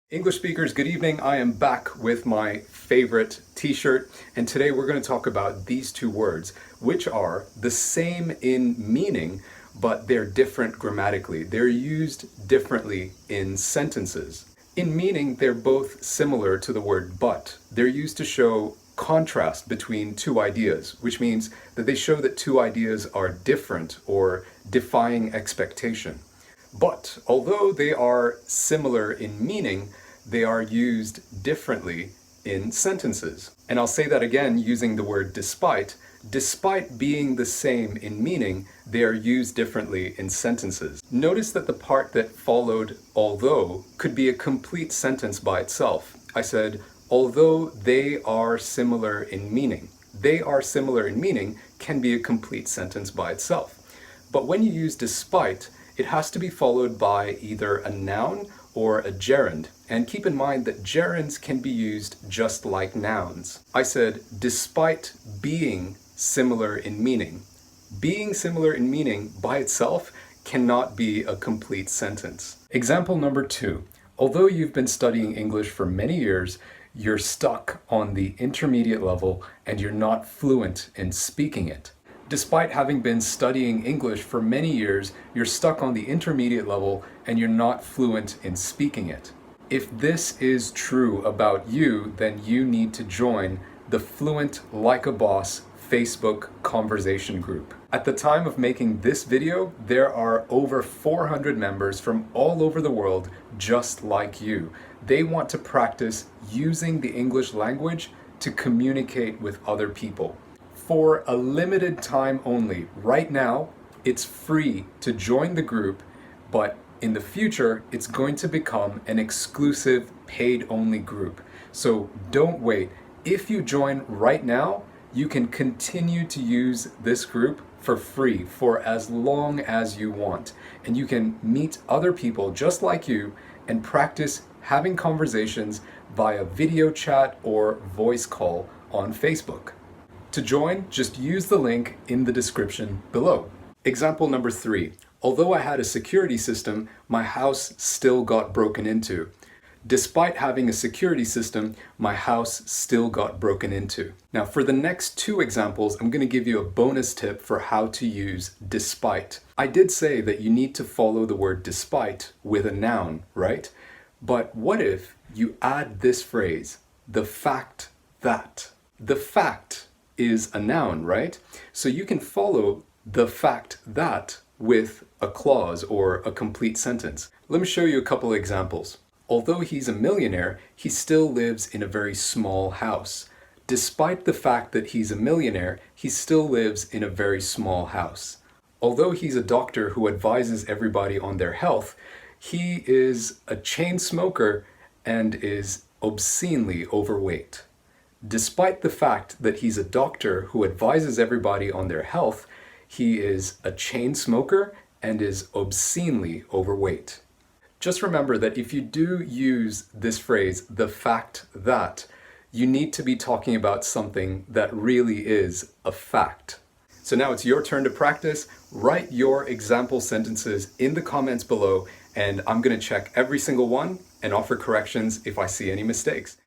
English speakers, good evening. I am back with my favorite t-shirt, and today we're going to talk about these two words, which are the same in meaning, but they're different grammatically. They're used differently in sentences. In meaning, they're both similar to the word but. They're used to show contrast between two ideas, which means that they show that two ideas are different or defying expectation. But although they are similar in meaning, they are used differently in sentences. And I'll say that again using the word despite. Despite being the same in meaning, they are used differently in sentences. Notice that the part that followed although could be a complete sentence by itself. I said, although they are similar in meaning. They are similar in meaning can be a complete sentence by itself. But when you use despite, it has to be followed by either a noun or a gerund. And keep in mind that gerunds can be used just like nouns. I said, despite being similar in meaning. Being similar in meaning by itself cannot be a complete sentence. Example number 2. Although you've been studying English for many years, you're stuck on the intermediate level and you're not fluent in speaking it. Despite having been studying English for many years, you're stuck on the intermediate level and you're not fluent in speaking it. If this is true about you, then you need to join the Fluent Like a Boss Facebook conversation group. At the time of making this video, there are over 400 members from all over the world just like you. They want to practice using the English language to communicate with other people. For a limited time only, right now, it's free to join the group, but in the future, it's going to become an exclusive paid-only group. So don't wait. If you join right now, you can continue to use this group for free for as long as you want. And you can meet other people just like you and practice having conversations via video chat or voice call on Facebook. To join, just use the link in the description below. Example number 3. Although I had a security system, my house still got broken into. Despite having a security system, my house still got broken into. Now for the next 2 examples, I'm going to give you a bonus tip for how to use despite. I did say that you need to follow the word despite with a noun, right? But what if you add this phrase, the fact that? The fact is a noun, right? So you can follow the fact that with a clause or a complete sentence. Let me show you a couple of examples. Although he's a millionaire, he still lives in a very small house. Despite the fact that he's a millionaire, he still lives in a very small house. Although he's a doctor who advises everybody on their health, he is a chain smoker and is obscenely overweight. Despite the fact that he's a doctor who advises everybody on their health, he is a chain smoker and is obscenely overweight. Just remember that if you do use this phrase, the fact that, you need to be talking about something that really is a fact. So now it's your turn to practice. Write your example sentences in the comments below, and I'm going to check every single one and offer corrections if I see any mistakes.